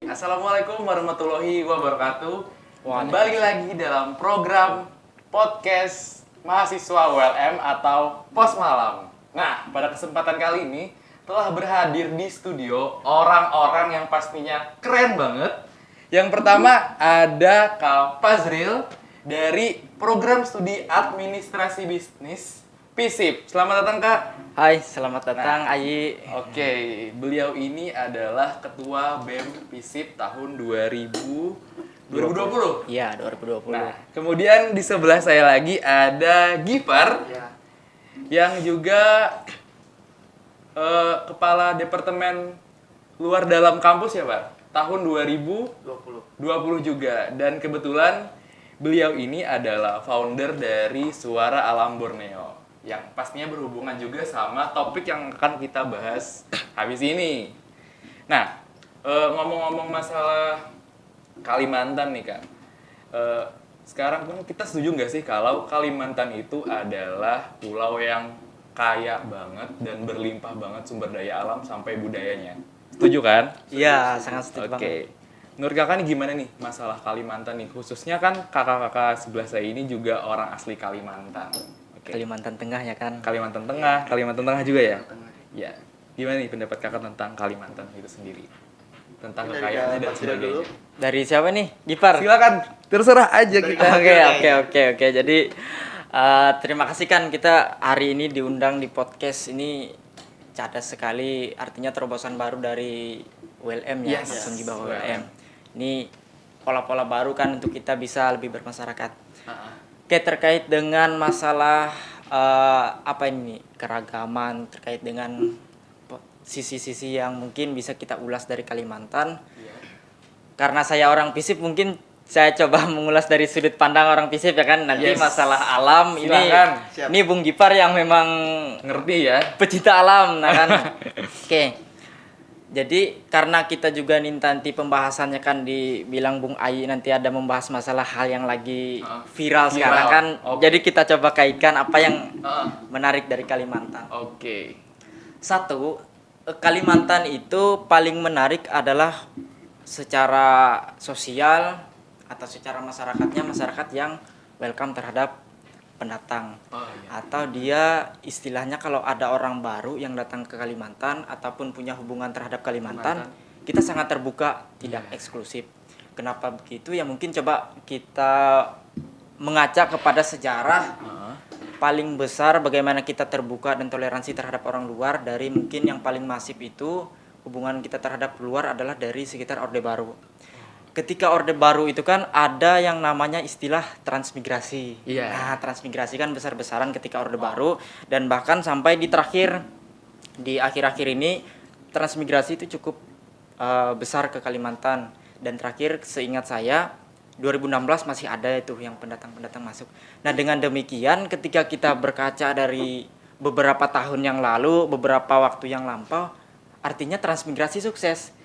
Assalamualaikum warahmatullahi wabarakatuh. Kembali lagi dalam program podcast mahasiswa ULM atau Pos Malam. Nah, pada kesempatan kali ini telah berhadir di studio orang-orang yang pastinya keren banget. Yang pertama ada Kak Fazril dari program studi administrasi bisnis FISIP. Selamat datang Kak. Hai, selamat datang Ayi. Oke, beliau ini adalah ketua BEM FISIP tahun 2020. Iya, 2020. Nah, kemudian di sebelah saya lagi ada Gifar yang juga kepala departemen luar dalam kampus ya Pak? Tahun 2020 juga. Dan kebetulan beliau ini adalah founder dari Suara Alam Borneo yang pastinya berhubungan juga sama topik yang akan kita bahas habis ini. Nah, ngomong-ngomong masalah Kalimantan nih Kak, sekarang pun kita setuju nggak sih kalau Kalimantan itu adalah pulau yang kaya banget dan berlimpah banget sumber daya alam sampai budayanya? Setuju kan? Iya, sangat setuju banget. Oke. Menurut kakak nih gimana nih masalah Kalimantan nih? Khususnya kan kakak-kakak sebelah saya ini juga orang asli Kalimantan. Oke. Kalimantan Tengah ya kan? Kalimantan Tengah juga ya? Ya. Gimana nih pendapat kakak tentang Kalimantan itu sendiri? Tentang kekayaannya dan sebagainya. Dari siapa nih? Gipar. Silakan, terserah aja kita. Oke. Jadi terima kasih kan kita hari ini diundang di podcast ini cadas sekali. Artinya terobosan baru dari ULM ya, langsung di bawah ULM. Ini pola-pola baru kan untuk kita bisa lebih bermasyarakat. Oke, terkait dengan masalah apa ini keragaman terkait dengan sisi-sisi yang mungkin bisa kita ulas dari Kalimantan. Karena saya orang FISIP mungkin saya coba mengulas dari sudut pandang orang FISIP ya kan. Nanti masalah alam ini Bung Gipar yang memang ngerti ya, pecinta alam nah kan. Oke. Jadi karena kita juga nanti pembahasannya kan dibilang Bung Ayi nanti ada membahas masalah hal yang lagi viral sekarang kan. Jadi kita coba kaitkan apa yang menarik dari Kalimantan. Oke. Satu, Kalimantan itu paling menarik adalah secara sosial atau secara masyarakatnya masyarakat yang welcome terhadap pendatang. Atau dia istilahnya kalau ada orang baru yang datang ke Kalimantan ataupun punya hubungan terhadap Kalimantan, kita sangat terbuka, tidak eksklusif. Kenapa begitu? Ya mungkin coba kita mengacak kepada sejarah paling besar bagaimana kita terbuka dan toleransi terhadap orang luar. Dari mungkin yang paling masif itu hubungan kita terhadap luar adalah dari sekitar Orde Baru. Ketika Orde Baru itu kan ada yang namanya istilah transmigrasi. Nah, transmigrasi kan besar-besaran ketika Orde Baru dan bahkan sampai di akhir-akhir ini transmigrasi itu cukup besar ke Kalimantan. Dan terakhir seingat saya 2016 masih ada itu yang pendatang-pendatang masuk. Nah, dengan demikian ketika kita berkaca dari beberapa tahun yang lalu, beberapa waktu yang lampau, artinya transmigrasi sukses.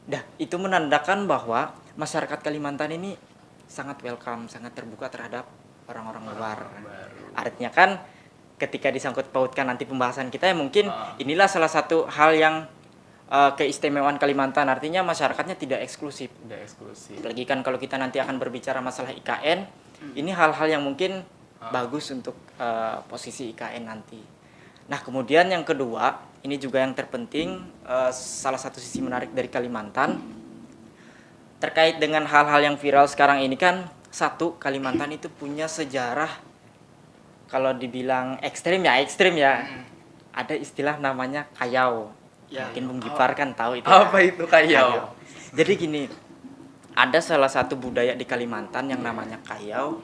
Dah, itu menandakan bahwa masyarakat Kalimantan ini sangat welcome, sangat terbuka terhadap orang-orang luar. Artinya kan ketika disangkut pautkan nanti pembahasan kita ya mungkin inilah salah satu hal yang keistimewaan Kalimantan. Artinya masyarakatnya tidak eksklusif. Apalagi kan kalau kita nanti akan berbicara masalah IKN, ini hal-hal yang mungkin bagus untuk posisi IKN nanti. Nah, kemudian yang kedua, ini juga yang terpenting, salah satu sisi menarik dari Kalimantan terkait dengan hal-hal yang viral sekarang ini kan, satu, Kalimantan itu punya sejarah kalau dibilang ekstrim ya. Ada istilah namanya kayau. Mungkin Bung Gipar kan tahu itu. Apa itu kayau? Jadi gini, ada salah satu budaya di Kalimantan yang namanya kayau.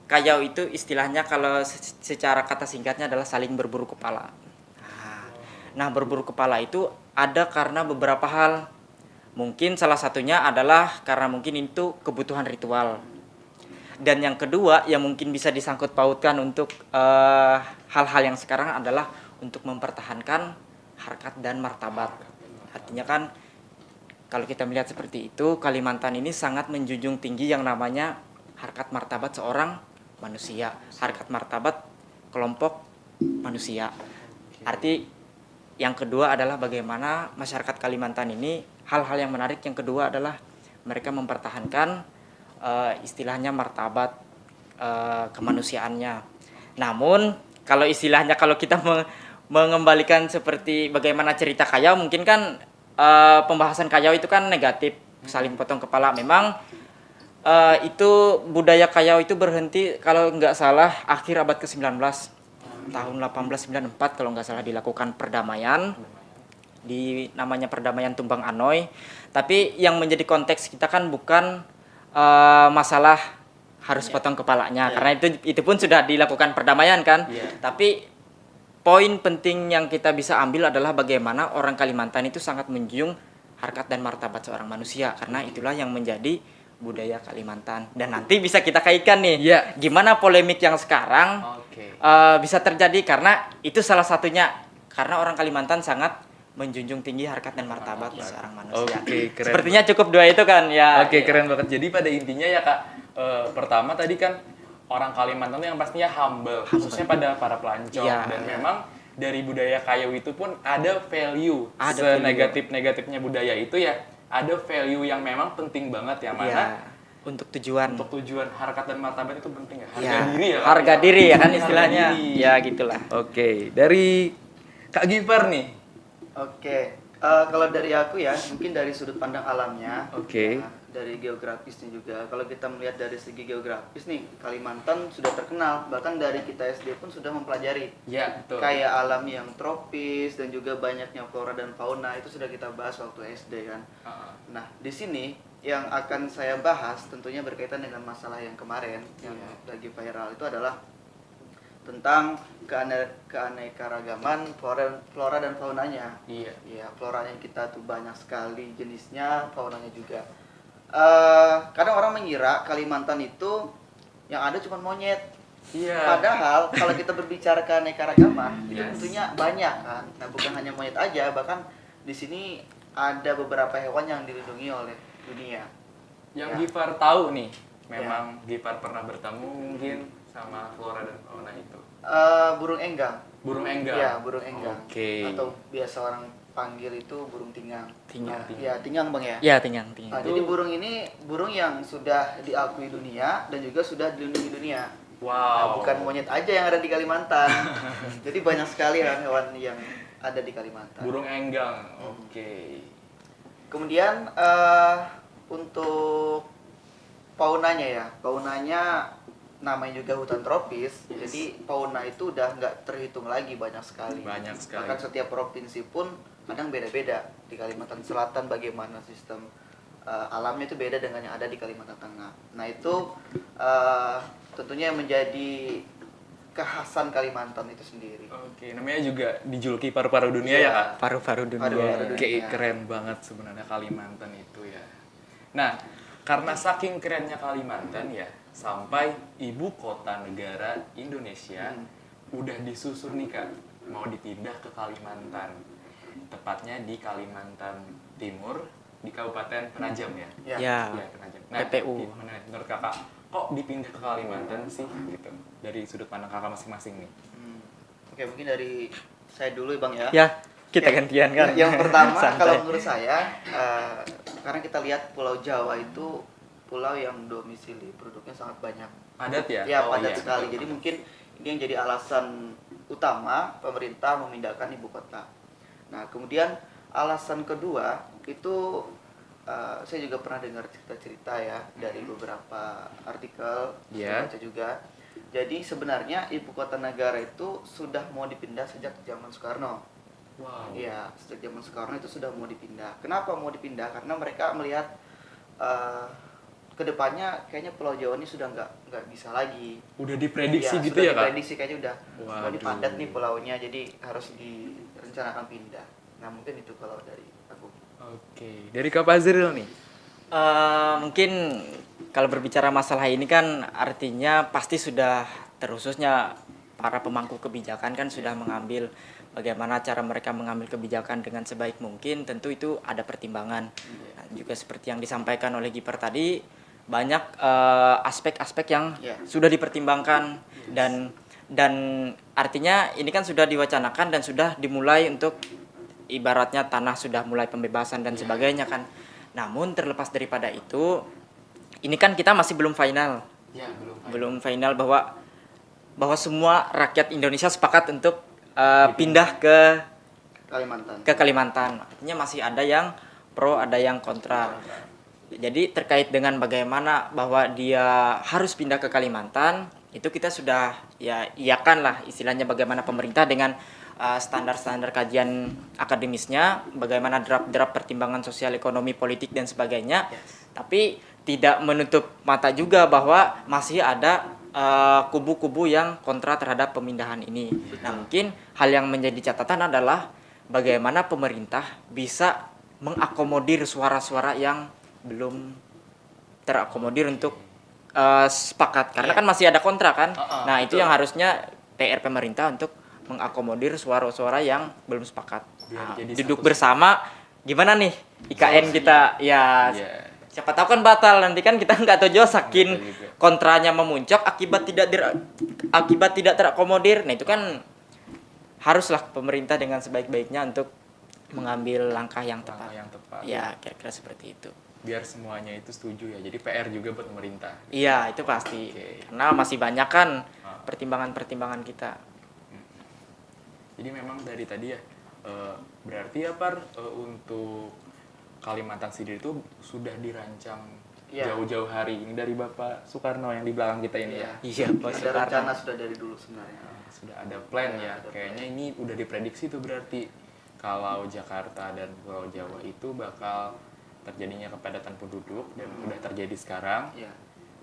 Kayau itu istilahnya kalau secara kata singkatnya adalah saling berburu kepala. Nah, berburu kepala itu ada karena beberapa hal. Mungkin salah satunya adalah karena mungkin itu kebutuhan ritual. Dan yang kedua yang mungkin bisa disangkut pautkan untuk hal-hal yang sekarang adalah untuk mempertahankan harkat dan martabat. Artinya kan kalau kita melihat seperti itu, Kalimantan ini sangat menjunjung tinggi yang namanya harkat martabat seorang manusia, harkat martabat kelompok manusia. Arti yang kedua adalah bagaimana masyarakat Kalimantan ini hal-hal yang menarik yang kedua adalah mereka mempertahankan istilahnya martabat kemanusiaannya. Namun kalau istilahnya kalau kita mengembalikan seperti bagaimana cerita Kayau, mungkin kan pembahasan Kayau itu kan negatif, saling potong kepala. Memang itu budaya Kayau itu berhenti kalau nggak salah akhir abad ke-19, tahun 1894 kalau nggak salah dilakukan perdamaian, di namanya perdamaian Tumbang Anoy. Tapi yang menjadi konteks kita kan bukan masalah harus potong kepalanya, karena itu pun sudah dilakukan perdamaian kan. Tapi poin penting yang kita bisa ambil adalah bagaimana orang Kalimantan itu sangat menjunjung harkat dan martabat seorang manusia, karena itulah yang menjadi budaya Kalimantan. Dan nanti bisa kita kaitkan nih, gimana polemik yang sekarang bisa terjadi, karena itu salah satunya, karena orang Kalimantan sangat menjunjung tinggi harkat dan martabat seorang manusia. Keren. Sepertinya cukup dua itu kan ya. Keren banget. Jadi pada intinya ya Kak, pertama tadi kan orang Kalimantan yang pastinya humble, khususnya pada para pelancong. Dan memang dari budaya Kayau itu pun ada value. Senegatif-negatifnya budaya itu ya, ada value yang memang penting banget, yang mana untuk tujuan harkat dan martabat itu penting ya. Diri ya. Harga diri ya kan istilahnya. Ya gitulah. Dari Kak Gifar nih. Kalau dari aku ya, mungkin dari sudut pandang alamnya, dari geografisnya juga. Kalau kita melihat dari segi geografis nih, Kalimantan sudah terkenal, bahkan dari kita SD pun sudah mempelajari. Betul. Kayak alam yang tropis dan juga banyaknya flora dan fauna, itu sudah kita bahas waktu SD kan. Nah, di sini yang akan saya bahas tentunya berkaitan dengan masalah yang kemarin yang lagi viral, itu adalah tentang keanekaragaman flora dan faunanya. Floranya kita tuh banyak sekali jenisnya, faunanya juga. Kadang orang mengira Kalimantan itu yang ada cuma monyet. Padahal kalau kita berbicara keanekaragaman, itu tentunya banyak kan. Nah, bukan hanya monyet aja, bahkan di sini ada beberapa hewan yang dilindungi oleh dunia. Yang Gifar tahu nih, memang Gifar pernah bertemu mungkin sama flora dan fauna itu. Burung enggang. Burung enggang. Ya, burung enggang. Atau biasa orang panggil itu burung tinggang. Tinggang. Tinggang Bang ya. Ya, tinggang. Jadi burung ini burung yang sudah diakui dunia dan juga sudah dilindungi dunia. Nah, bukan monyet aja yang ada di Kalimantan. Jadi banyak sekali hewan yang ada di Kalimantan. Burung enggang. Kemudian untuk faunanya namanya juga hutan tropis, jadi fauna itu udah nggak terhitung lagi, banyak sekali. Bahkan setiap provinsi pun kadang beda-beda. Di Kalimantan Selatan bagaimana sistem alamnya itu beda dengan yang ada di Kalimantan Tengah. Nah itu tentunya yang menjadi kekhasan Kalimantan itu sendiri. Namanya juga dijuluki paru-paru dunia ya Kak? Paru-paru dunia. Keren banget sebenarnya Kalimantan itu ya. Nah, karena saking kerennya Kalimantan ya, sampai ibu kota negara Indonesia udah disusur nih Kak, mau dipindah ke Kalimantan. Tepatnya di Kalimantan Timur, di Kabupaten Penajam ya. Penajam. Nah, PPU. Menurut Kakak, kok dipindah ke Kalimantan sih gitu? Dari sudut pandang Kakak masing-masing nih. Mungkin dari saya dulu Bang ya. Kita gantian kan. Yang pertama kalau menurut saya, karena kita lihat Pulau Jawa itu pulau yang domisili penduduknya sangat banyak. Padat ya? Padat sekali. Jadi mungkin ini yang jadi alasan utama pemerintah memindahkan ibu kota. Nah, kemudian alasan kedua itu saya juga pernah dengar cerita-cerita ya dari beberapa artikel, saya baca juga. Jadi sebenarnya ibu kota negara itu sudah mau dipindah sejak zaman Soekarno. Sejak zaman Soekarno itu sudah mau dipindah. Kenapa mau dipindah? Karena mereka melihat kedepannya kayaknya Pulau Jawa ini sudah nggak bisa lagi. Udah diprediksi gitu ya Kak? Diprediksi kayaknya udah padat nih pulaunya, jadi harus direncanakan pindah. Nah mungkin itu kalau dari aku. Dari Kak Fazril nih. Mungkin kalau berbicara masalah ini kan artinya pasti sudah terkhususnya para pemangku kebijakan kan sudah mengambil bagaimana cara mereka mengambil kebijakan dengan sebaik mungkin. Tentu itu ada pertimbangan. Nah, juga seperti yang disampaikan oleh Gifar tadi, banyak aspek-aspek yang sudah dipertimbangkan dan artinya ini kan sudah diwacanakan dan sudah dimulai untuk ibaratnya tanah sudah mulai pembebasan dan sebagainya kan. Namun terlepas daripada itu, ini kan kita masih belum final. Ya, Belum final bahwa semua rakyat Indonesia sepakat untuk pindah ke Kalimantan. Artinya masih ada yang pro, ada yang kontra. Jadi terkait dengan bagaimana bahwa dia harus pindah ke Kalimantan, itu kita sudah ya iyakan lah istilahnya bagaimana pemerintah dengan standar-standar kajian akademisnya, bagaimana draft-draft pertimbangan sosial, ekonomi, politik dan sebagainya. Tapi tidak menutup mata juga bahwa masih ada kubu-kubu yang kontra terhadap pemindahan ini. Nah, mungkin hal yang menjadi catatan adalah bagaimana pemerintah bisa mengakomodir suara-suara yang belum terakomodir untuk sepakat karena kan masih ada kontra kan. Nah, itu yang harusnya PR pemerintah untuk mengakomodir suara-suara yang belum sepakat. Duduk bersama gimana nih IKN kita ya. Siapa tahu kan batal, nanti kan kita nggak tahu juga saking kontranya memuncak akibat tidak terakomodir. Nah, itu kan haruslah pemerintah dengan sebaik-baiknya untuk mengambil langkah yang tepat. Ya, kira-kira seperti itu. Biar semuanya itu setuju ya. Jadi PR juga buat pemerintah. Iya, itu pasti. Karena masih banyak kan pertimbangan-pertimbangan kita. Jadi memang dari tadi ya, berarti ya Par, untuk Kalimantan sendiri itu sudah dirancang jauh-jauh hari. Ini dari Bapak Soekarno yang di belakang kita ini ya. Iya, Pak Ada Soekarno. rencana sudah dari dulu sebenarnya. Sudah ada plan ya. Kayaknya ini udah diprediksi tuh berarti kalau Jakarta dan Pulau Jawa itu bakal terjadinya kepadatan penduduk dan udah terjadi sekarang. Iya.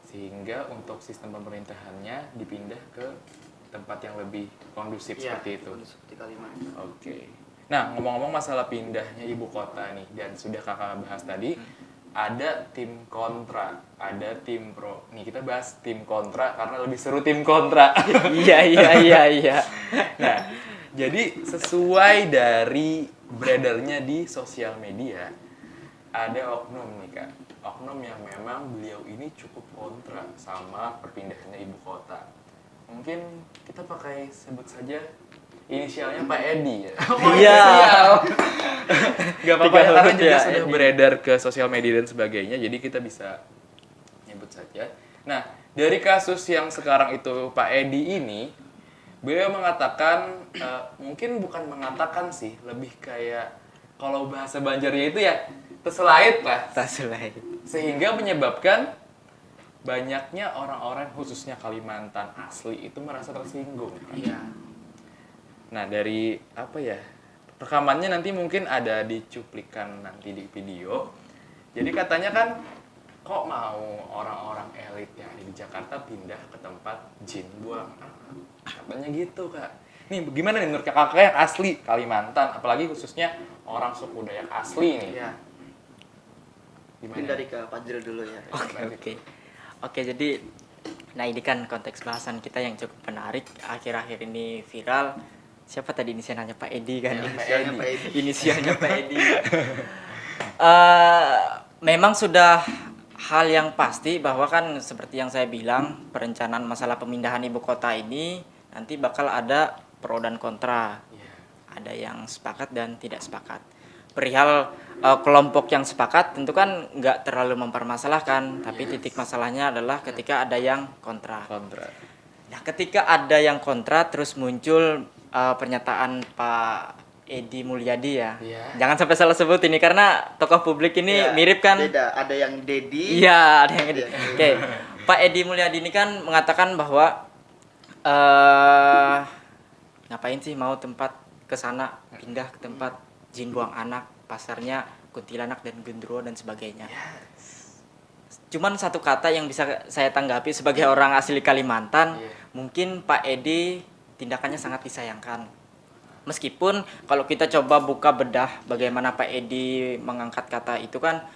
Sehingga untuk sistem pemerintahannya dipindah ke tempat yang lebih kondusif seperti itu. Seperti Kalimantan. Oke. Nah, ngomong-ngomong masalah pindahnya ibu kota nih, dan sudah kakak bahas tadi, ada tim kontra, ada tim pro. Nih kita bahas tim kontra karena lebih seru tim kontra. Iya. Nah, jadi sesuai dari beredarnya di sosial media, ada oknum nih kak, oknum yang memang beliau ini cukup kontra sama perpindahannya ibu kota. Mungkin kita pakai sebut saja inisialnya Pak Edi ya. Iya. Gak apa-apa ya, karena juga sudah beredar ke sosial media dan sebagainya, jadi kita bisa nyebut saja. Nah, dari kasus yang sekarang itu Pak Edi ini, beliau mengatakan, mungkin bukan mengatakan sih, lebih kayak kalau bahasa Banjarnya itu ya terselait lah. Terselait. Sehingga menyebabkan banyaknya orang-orang khususnya Kalimantan asli itu merasa tersinggung. Iya. Nah, dari apa ya, rekamannya nanti mungkin ada dicuplikan nanti di video. Jadi katanya kan, kok mau orang-orang elit yang ada di Jakarta pindah ke tempat jin buang anak? Katanya gitu kak. Nih bagaimana nih menurut kakak yang asli Kalimantan, apalagi khususnya orang suku Dayak asli nih? Iya. Gimana? Mungkin dari ke Fajril dulu ya. Oke, jadi nah ini kan konteks bahasan kita yang cukup menarik. Akhir-akhir ini viral. Siapa tadi inisialnya Pak Edi kan? Inisialnya Pak Edi. Inisialnya Pak Edi. Memang sudah hal yang pasti bahwa kan seperti yang saya bilang, perencanaan masalah pemindahan ibu kota ini nanti bakal ada pro dan kontra. Ada yang sepakat dan tidak sepakat. Perihal kelompok yang sepakat tentu kan nggak terlalu mempermasalahkan, tapi titik masalahnya adalah ketika ada yang kontra. Nah, ketika ada yang kontra terus muncul pernyataan Pak Edi Mulyadi ya. Jangan sampai salah sebut ini karena tokoh publik ini mirip kan. Beda, ada yang Dedi. Iya, ada yang Edi. Oke. Pak Edi Mulyadi ini kan mengatakan bahwa ngapain sih mau tempat ke sana, pindah ke tempat jin buang anak, pasarnya kuntilanak dan gendruwo dan sebagainya. Cuman satu kata yang bisa saya tanggapi sebagai orang asli Kalimantan, mungkin Pak Edi tindakannya sangat disayangkan. Meskipun kalau kita coba buka bedah bagaimana Pak Edi mengangkat kata itu kan,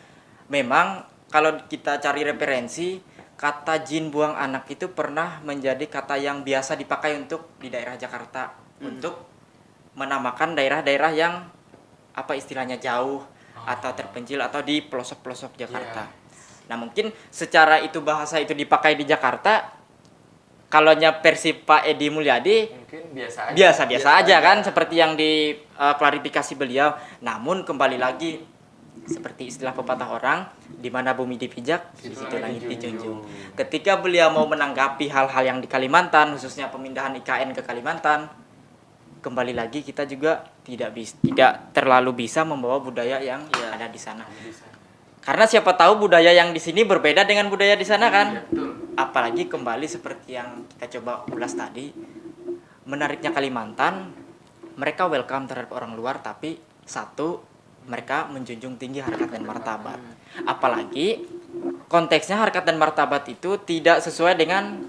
memang kalau kita cari referensi, kata jin buang anak itu pernah menjadi kata yang biasa dipakai untuk di daerah Jakarta untuk menamakan daerah-daerah yang apa istilahnya jauh atau terpencil atau di pelosok-pelosok Jakarta. Nah, mungkin secara itu bahasa itu dipakai di Jakarta, kalaunya versi Pak Edi Mulyadi Mungkin biasa aja. biasa-biasa aja kan, seperti yang diklarifikasi beliau. Namun kembali lagi seperti istilah pepatah orang, di mana bumi dipijak, di situ langit dijunjung. Ketika beliau mau menanggapi hal-hal yang di Kalimantan, khususnya pemindahan IKN ke Kalimantan, kembali lagi kita juga tidak terlalu bisa membawa budaya yang ada di sana. Karena siapa tahu budaya yang di sini berbeda dengan budaya di sana kan. Iya, betul. Apalagi kembali seperti yang kita coba ulas tadi, menariknya Kalimantan, mereka welcome terhadap orang luar, tapi satu, mereka menjunjung tinggi harkat dan martabat. Apalagi konteksnya harkat dan martabat itu tidak sesuai dengan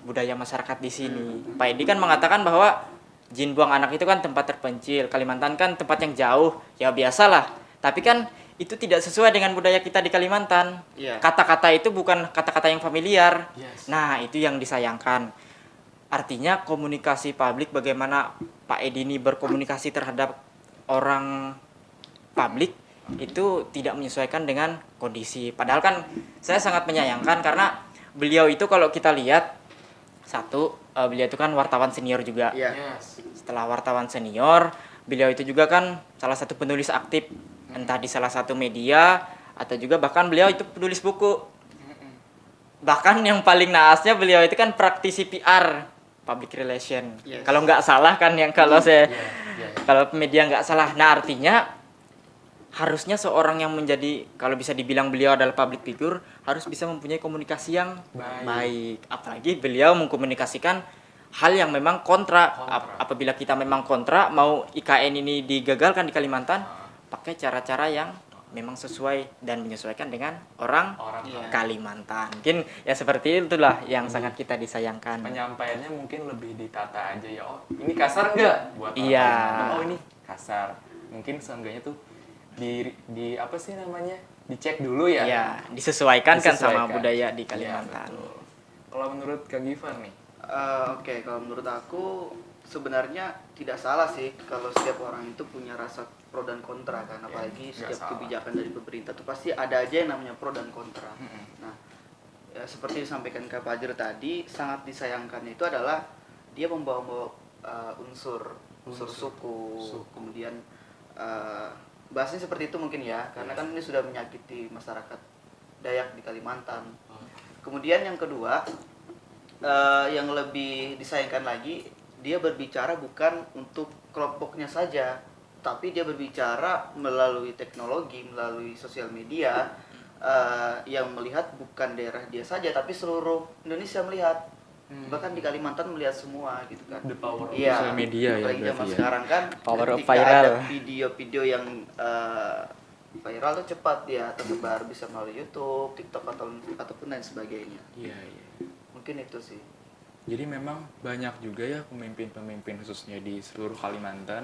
budaya masyarakat di sini. Pak Edi kan mengatakan bahwa Jin buang anak itu kan tempat terpencil, Kalimantan kan tempat yang jauh, ya biasalah. Tapi kan itu tidak sesuai dengan budaya kita di Kalimantan. Iya. Kata-kata itu bukan kata-kata yang familiar. Yes. Nah, itu yang disayangkan. Artinya komunikasi publik, bagaimana Pak Edi ini berkomunikasi terhadap orang publik itu tidak menyesuaikan dengan kondisi. Padahal kan saya sangat menyayangkan karena beliau itu kalau kita lihat, satu, beliau itu kan wartawan senior juga. Iya. Yes. Setelah wartawan senior, beliau itu juga kan salah satu penulis aktif, entah di salah satu media atau juga bahkan beliau itu penulis buku. Bahkan yang paling naasnya beliau itu kan praktisi PR, public relation. Yes. Kalau nggak salah kan, yang kalau saya Iya. kalau media nggak salah. Nah, artinya harusnya seorang yang menjadi, kalau bisa dibilang beliau adalah public figure, harus bisa mempunyai komunikasi yang baik. Apalagi beliau mengkomunikasikan hal yang memang kontra. Apabila kita memang kontra, mau IKN ini digagalkan di Kalimantan, pakai cara-cara yang memang sesuai dan menyesuaikan dengan orang Iya. Kalimantan. Mungkin ya seperti itulah yang sangat kita disayangkan. Penyampaiannya mungkin lebih ditata aja ya. Oh, ini kasar enggak buat orang Iya. Kalimantan? Oh, ini kasar. Mungkin seenggaknya tuh di apa sih namanya? Dicek dulu ya. Ya, disesuaikan kan sama Disesuaikan. budaya di Iya, Kalimantan. betul. Kalau menurut Kang Gifar nih, Oke, kalau menurut aku sebenarnya tidak salah sih kalau setiap orang itu punya rasa pro dan kontra kan, apalagi nggak setiap salah. kebijakan dari pemerintah itu pasti ada aja yang namanya pro dan kontra. Nah, ya, seperti disampaikan Kak Fajar tadi, sangat disayangkannya itu adalah dia membawa unsur suku, kemudian bahasnya seperti itu mungkin ya, karena kan ini sudah menyakiti masyarakat Dayak di Kalimantan. Kemudian yang kedua, yang lebih disayangkan lagi, dia berbicara bukan untuk kelompoknya saja, tapi dia berbicara melalui teknologi, melalui sosial media, yang melihat bukan daerah dia saja, tapi seluruh Indonesia melihat. Bahkan di Kalimantan melihat semua gitu kan. the power of Iya, social media ya apalagi zaman berarti ya. sekarang kan Power of ketika viral. ada video-video yang viral tuh cepat dia tersebar, bisa melalui YouTube, TikTok ataupun lain sebagainya. Iya, iya. Mungkin itu sih. Jadi memang banyak juga ya pemimpin-pemimpin khususnya di seluruh Kalimantan,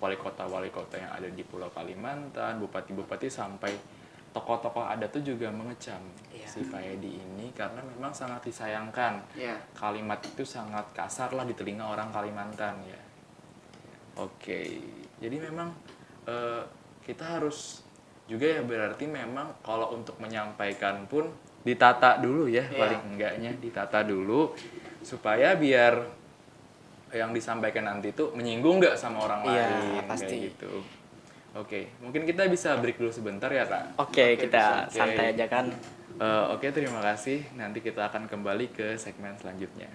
wali kota yang ada di Pulau Kalimantan, bupati-bupati sampai tokoh-tokoh adat tuh juga mengecam si Pak Edi ini karena memang sangat disayangkan. Iya. Kalimat itu sangat kasar lah di telinga orang Kalimantan ya. Oke, jadi memang kita harus juga ya berarti memang kalau untuk menyampaikan pun ditata dulu ya, paling enggaknya ditata dulu supaya biar yang disampaikan nanti tuh menyinggung nggak sama orang lain pasti. kayak gitu. Oke, mungkin kita bisa break dulu sebentar ya Kak. Oke, kita Oke. santai aja kan. Oke, terima kasih. Nanti kita akan kembali ke segmen selanjutnya.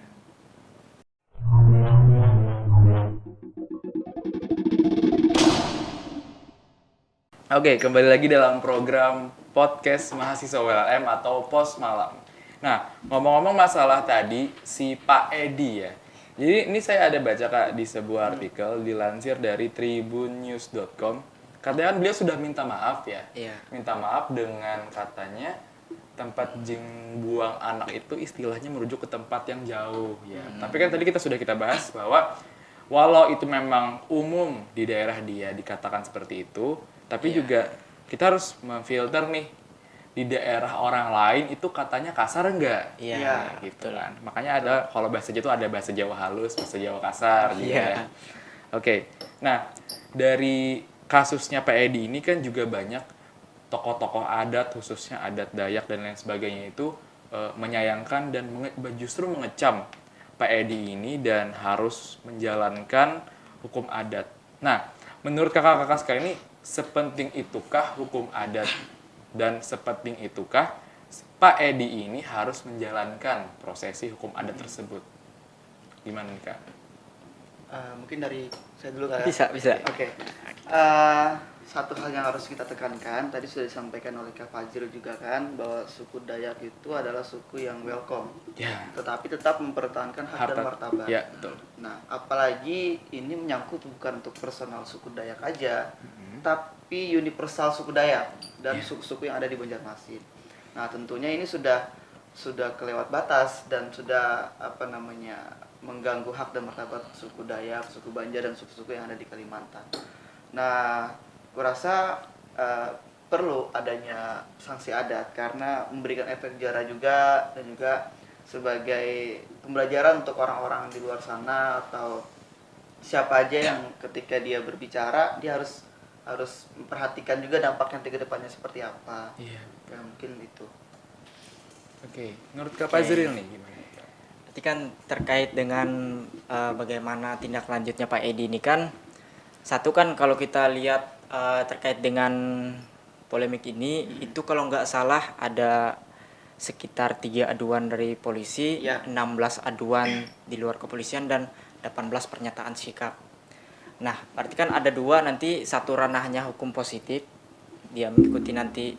Oke, kembali lagi dalam program podcast mahasiswa WLM atau Pos Malam. Nah, ngomong-ngomong masalah tadi si Pak Edi ya. Jadi ini saya ada baca Kak di sebuah artikel dilansir dari tribunnews.com. Katanya kan beliau sudah minta maaf ya. Iya. Minta maaf dengan katanya tempat jing buang anak itu istilahnya merujuk ke tempat yang jauh ya. Tapi kan tadi kita bahas bahwa walau itu memang umum di daerah dia dikatakan seperti itu, tapi juga kita harus memfilter nih di daerah orang lain itu katanya kasar enggak? Iya, Gitu kan. Makanya ada kalau bahasa Jawa itu ada bahasa Jawa halus, bahasa Jawa kasar gitu ya. Oke. Nah, dari kasusnya Pak Edi ini kan juga banyak tokoh-tokoh adat khususnya adat Dayak dan lain sebagainya itu menyayangkan dan justru mengecam Pak Edi ini dan harus menjalankan hukum adat. Nah, menurut kakak-kakak sekalian ini sepenting itukah hukum adat dan sepenting itukah Pak Edi ini harus menjalankan prosesi hukum adat tersebut? Gimana nih Kak? Mungkin dari saya dulu kali ya. Bisa. Oke. Satu hal yang harus kita tekankan, tadi sudah disampaikan oleh Kak Fajrul juga kan, bahwa suku Dayak itu adalah suku yang welcome, tetapi tetap mempertahankan hak dan martabat. Ya, betul. Nah, apalagi ini menyangkut bukan untuk personal suku Dayak aja, tapi universal suku Dayak dan suku-suku yang ada di Banjarmasin. Nah, tentunya ini sudah kelewat batas dan sudah mengganggu hak dan martabat suku Dayak, suku Banjar dan suku-suku yang ada di Kalimantan. Nah, kurasa perlu adanya sanksi adat karena memberikan efek jera juga dan juga sebagai pembelajaran untuk orang-orang di luar sana atau siapa aja yang ketika dia berbicara dia harus memperhatikan juga dampaknya ke depannya seperti apa. Iya. Ya, mungkin itu. Oke, menurut Kak Fajril nih gimana? Berarti kan terkait dengan bagaimana tindak lanjutnya Pak Edi ini kan, satu kan kalau kita lihat terkait dengan polemik ini, itu kalau nggak salah ada sekitar 3 aduan dari polisi, 16 aduan di luar kepolisian dan 18 pernyataan sikap. Nah, berarti kan ada 2 nanti, satu ranahnya hukum positif, dia mengikuti nanti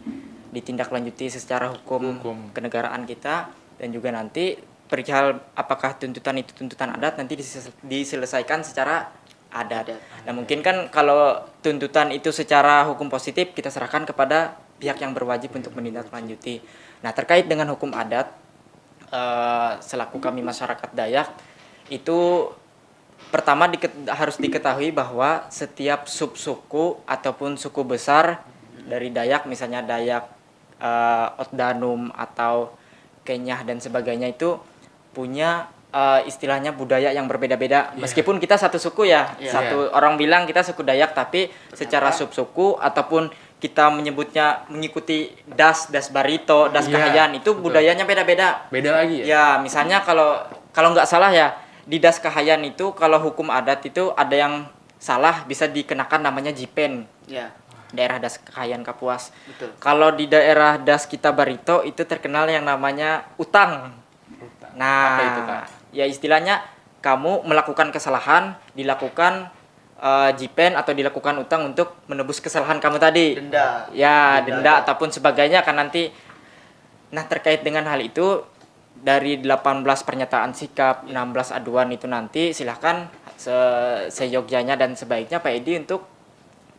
ditindaklanjuti secara hukum kenegaraan kita, dan juga nanti perihal apakah tuntutan itu tuntutan adat nanti diselesaikan secara adat. Nah, mungkin kan kalau tuntutan itu secara hukum positif kita serahkan kepada pihak yang berwajib untuk menindaklanjuti. Nah, terkait dengan hukum adat, selaku kami masyarakat Dayak itu pertama harus diketahui bahwa setiap subsuku ataupun suku besar dari Dayak, misalnya Dayak Otdanum atau Kenyah dan sebagainya, itu punya istilahnya budaya yang berbeda-beda. Meskipun kita satu suku orang bilang kita suku Dayak, tapi secara subsuku ataupun kita menyebutnya mengikuti das Barito, das Kahayan, itu budayanya beda-beda. Beda lagi ya? Ya, misalnya kalau nggak salah ya, di das Kahayan itu kalau hukum adat itu ada yang salah bisa dikenakan namanya jipen. Ya. Daerah das Kahayan Kapuas. Betul. Kalau di daerah das kita Barito itu terkenal yang namanya utang. Nah, apa itu, Kak? Ya istilahnya kamu melakukan kesalahan, dilakukan jipen atau dilakukan utang untuk menebus kesalahan kamu tadi. Denda. Ya, denda ataupun sebagainya kan nanti. Nah, terkait dengan hal itu dari 18 pernyataan sikap, 16 aduan itu nanti silahkan seyogyanya dan sebaiknya Pak Edi untuk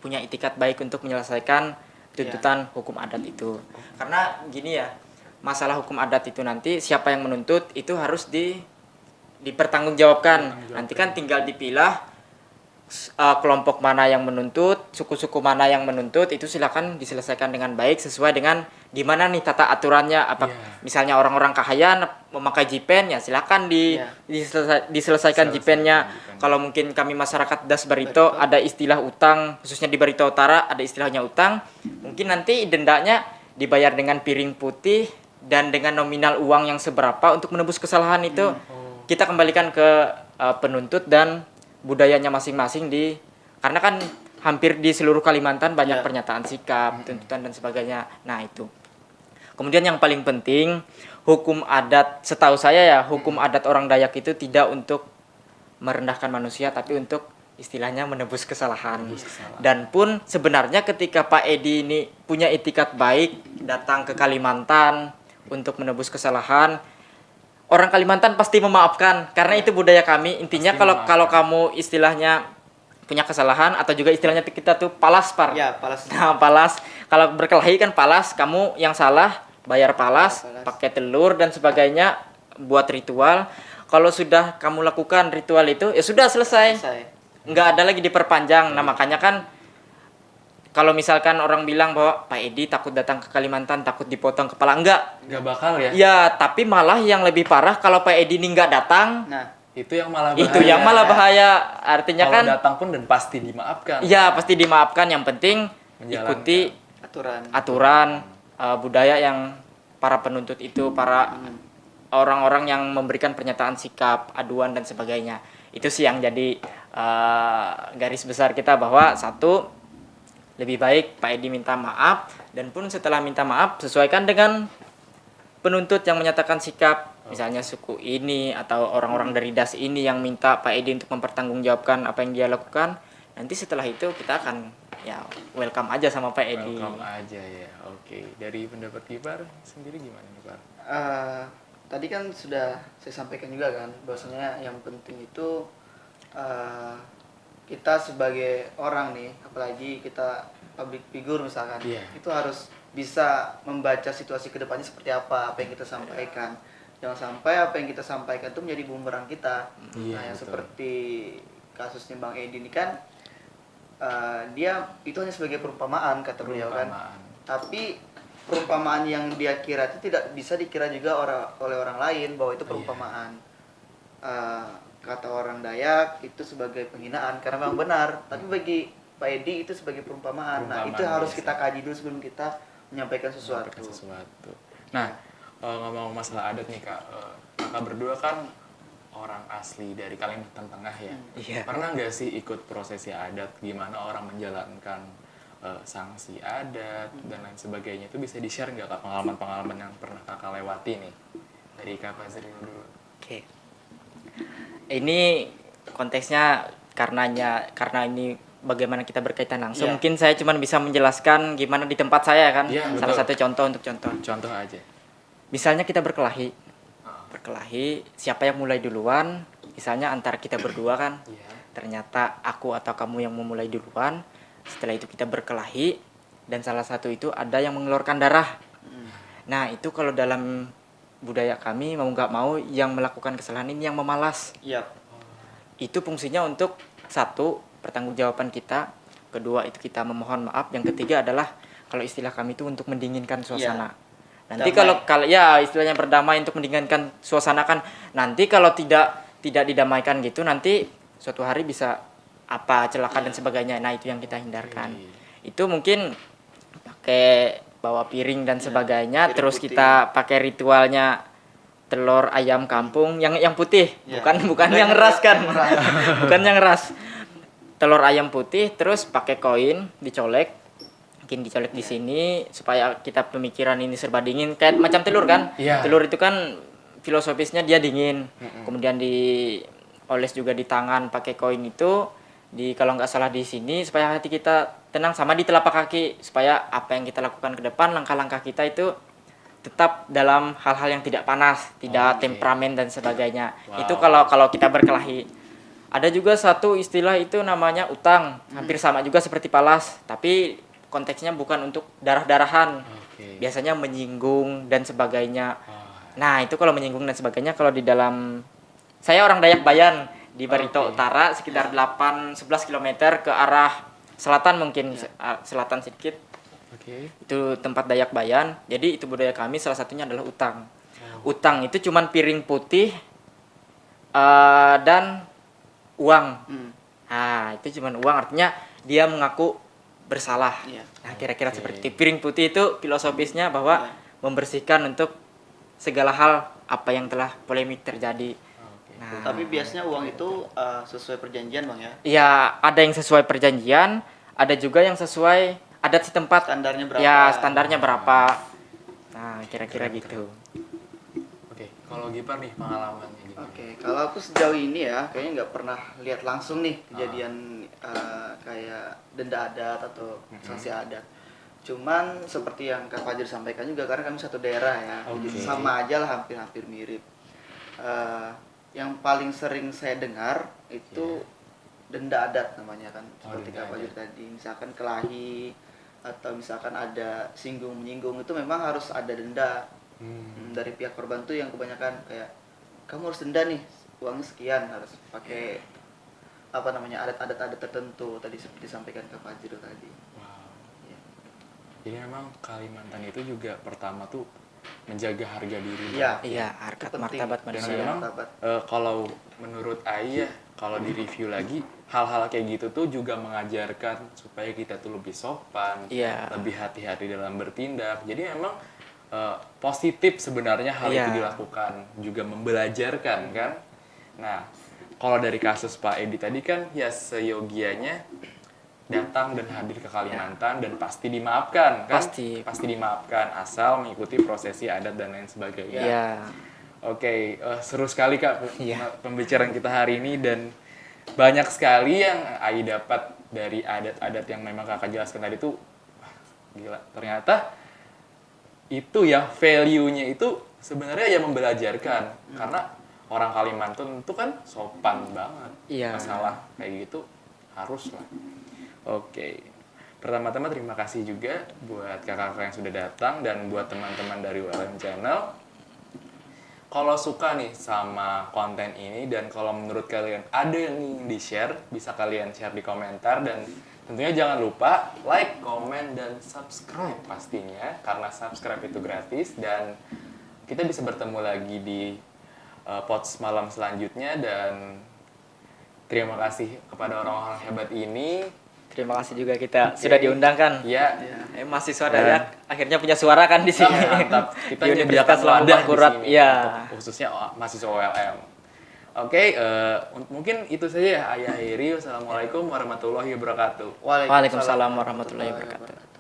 punya itikat baik untuk menyelesaikan tuntutan hukum adat itu. Karena gini ya, masalah hukum adat itu nanti siapa yang menuntut itu harus dipertanggungjawabkan. Nanti kan tinggal dipilah kelompok mana yang menuntut, suku-suku mana yang menuntut, itu silakan diselesaikan dengan baik sesuai dengan gimana nih tata aturannya. Misalnya orang-orang Kahayan memakai jipen, ya silakan diselesaikan jipennya. Kalau mungkin kami masyarakat das Barito ada istilah utang, khususnya di Barito Utara ada istilahnya utang, mungkin nanti dendanya dibayar dengan piring putih dan dengan nominal uang yang seberapa untuk menebus kesalahan itu. Kita kembalikan ke penuntut dan budayanya masing-masing karena kan hampir di seluruh Kalimantan banyak pernyataan sikap, tuntutan dan sebagainya. Nah, itu. Kemudian yang paling penting, hukum adat, setahu saya ya, hukum adat orang Dayak itu tidak untuk merendahkan manusia tapi untuk istilahnya menebus kesalahan. Dan pun sebenarnya ketika Pak Edi ini punya itikat baik datang ke Kalimantan untuk menebus kesalahan, orang Kalimantan pasti memaafkan karena itu budaya kami. Intinya kalau kamu istilahnya punya kesalahan atau juga istilahnya kita tuh palas par. Ya, palas. Nah, palas. Kalau berkelahi kan palas, kamu yang salah bayar palas, pakai telur dan sebagainya buat ritual. Kalau sudah kamu lakukan ritual itu ya sudah selesai. Nggak ada lagi diperpanjang. Nah, makanya kan kalau misalkan orang bilang bahwa Pak Edi takut datang ke Kalimantan, takut dipotong kepala, enggak bakal ya? Ya, tapi malah yang lebih parah kalau Pak Edi ini nggak datang. Nah, itu yang malah bahaya. Itu yang malah bahaya. Artinya kalau kan datang pun dan pasti dimaafkan. Iya, pasti dimaafkan. Yang penting ikuti aturan budaya yang para penuntut itu, para orang-orang yang memberikan pernyataan sikap, aduan dan sebagainya. Itu sih yang jadi garis besar kita bahwa satu, lebih baik Pak Edi minta maaf, dan pun setelah minta maaf sesuaikan dengan penuntut yang menyatakan sikap, misalnya suku ini atau orang-orang dari DAS ini yang minta Pak Edi untuk mempertanggungjawabkan apa yang dia lakukan. Nanti setelah itu kita akan ya welcome aja sama Pak Edi. Welcome aja ya. Oke. Dari pendapat Gipar sendiri gimana nih, Pak? Tadi kan sudah saya sampaikan juga kan, bahwasanya yang penting itu kita sebagai orang nih, apalagi kita public figure misalkan, itu harus bisa membaca situasi kedepannya seperti apa yang kita sampaikan. Jangan sampai apa yang kita sampaikan itu menjadi bumerang kita. Nah, yang seperti kasusnya Bang Edi ini kan, dia itu hanya sebagai perumpamaan kata beliau kan. Tapi perumpamaan yang dia kira itu tidak bisa dikira juga oleh orang lain bahwa itu perumpamaan. Kata orang Dayak itu sebagai penghinaan karena memang benar, tapi bagi Pak Edi itu sebagai perumpamaan. Nah, itu harus kita kaji dulu sebelum kita menyampaikan sesuatu. Nah, ngomong masalah adat nih Kak, Kakak berdua kan orang asli dari Kalimantan Tengah ya. Pernah nggak sih ikut prosesi adat, gimana orang menjalankan sanksi adat dan lain sebagainya? Itu bisa di-share nggak Kak pengalaman-pengalaman yang pernah Kakak lewati nih? Dari Kak Fazril dulu. Oke. Ini konteksnya karena ini bagaimana kita berkaitan langsung. Mungkin saya cuma bisa menjelaskan gimana di tempat saya kan. Salah satu contoh untuk contoh. Contoh aja. Misalnya kita berkelahi. Berkelahi, siapa yang mulai duluan? Misalnya antara kita berdua kan. Ternyata aku atau kamu yang memulai duluan. Setelah itu kita berkelahi dan salah satu itu ada yang mengeluarkan darah. Nah, itu kalau dalam budaya kami mau nggak mau yang melakukan kesalahan ini yang memalas. Itu fungsinya untuk satu, pertanggungjawaban kita, kedua itu kita memohon maaf, yang ketiga adalah kalau istilah kami itu untuk mendinginkan suasana. Nanti kalau ya istilahnya berdamai untuk mendinginkan suasana kan, nanti kalau tidak didamaikan gitu nanti suatu hari bisa apa celaka dan sebagainya. Nah, itu yang kita hindarkan. Itu mungkin pakai bawa piring dan sebagainya, terus putih. Kita pakai ritualnya telur ayam kampung yang putih, bukan yang ras kan. Bukan yang ras. Telur ayam putih terus pakai koin dicolek. Mungkin dicolek di sini supaya kita pemikiran ini serba dingin, kayak macam telur kan. Telur itu kan filosofisnya dia dingin. Kemudian dioles juga di tangan pakai koin itu. Kalau nggak salah di sini supaya hati kita tenang, sama di telapak kaki supaya apa yang kita lakukan ke depan, langkah-langkah kita itu tetap dalam hal-hal yang tidak panas, tidak temperamen dan sebagainya. Itu kalau kita berkelahi. Ada juga satu istilah itu namanya utang, hampir sama juga seperti palas, tapi konteksnya bukan untuk darah-darahan. Biasanya menyinggung dan sebagainya. Nah, itu kalau menyinggung dan sebagainya, kalau di dalam, saya orang Dayak Bayan di Barito Utara, sekitar 8-11 km ke arah selatan mungkin, selatan sedikit. Itu tempat Dayak Bayan. Jadi itu budaya kami, salah satunya adalah utang. Utang itu cuman piring putih dan uang. Nah, itu cuman uang, artinya dia mengaku bersalah. Nah, kira-kira seperti itu. Piring putih itu filosofisnya bahwa membersihkan untuk segala hal apa yang telah polemik terjadi. Nah, tapi biasanya uang itu sesuai perjanjian Bang ya? Iya, ada yang sesuai perjanjian, ada juga yang sesuai adat setempat. Standarnya berapa? Ya, standarnya berapa. Nah, kira-kira gitu. Kalau Gipar nih pengalamannya gimana? Kalau aku sejauh ini ya, kayaknya nggak pernah lihat langsung nih kejadian kayak denda adat atau sanksi adat. Cuman seperti yang Kak Fajar sampaikan juga, karena kami satu daerah ya, jadi sama aja lah, hampir-hampir mirip. Yang paling sering saya dengar itu denda adat namanya kan, seperti Kak Fajar tadi, misalkan kelahi atau misalkan ada singgung-menyinggung, itu memang harus ada denda. Dari pihak korban tuh yang kebanyakan kayak, kamu harus denda nih, uangnya sekian, harus pakai adat-adat tertentu tadi seperti disampaikan Kak Fajar tadi. Jadi memang Kalimantan itu juga pertama tuh menjaga harga diri. Iya, harkat martabat manusia. Dan memang kalau menurut Ai ya, kalau di review lagi, hal-hal kayak gitu tuh juga mengajarkan supaya kita tuh lebih sopan, lebih hati-hati dalam bertindak. Jadi memang positif sebenarnya hal Iya. itu dilakukan, juga membelajarkan kan. Nah, kalau dari kasus Pak Edi tadi kan ya seyogianya datang dan hadir ke Kalimantan dan pasti dimaafkan kan? Pasti. Dimaafkan asal mengikuti prosesi adat dan lain sebagainya. Iya. Oke, seru sekali Kak Iya. pembicaraan kita hari ini dan banyak sekali yang Ai dapat dari adat-adat yang memang Kakak jelaskan tadi tuh. Wah, gila, ternyata itu ya value-nya itu sebenarnya ya membelajarkan karena orang Kalimantan itu kan sopan banget. Iya. Masalah kayak gitu harus lah. Oke. Pertama-tama terima kasih juga buat kakak-kakak yang sudah datang dan buat teman-teman dari ULM Channel. Kalau suka nih sama konten ini dan kalau menurut kalian ada yang ingin di-share, bisa kalian share di komentar dan tentunya jangan lupa like, komen, dan subscribe pastinya karena subscribe itu gratis dan kita bisa bertemu lagi di Pods malam selanjutnya dan terima kasih kepada orang-orang hebat ini. Terima kasih juga kita sudah diundang kan. Ya, Mahasiswa Dayak akhirnya punya suara kan di sini. mantap. Kita Di menyediakan Universitas Lampung wadah di Bangkurat. sini Iya. untuk khususnya mahasiswa ULM. Oke, mungkin itu saja ya. Ayah Heri, wassalamualaikum warahmatullahi wabarakatuh. Waalaikumsalam warahmatullahi wabarakatuh.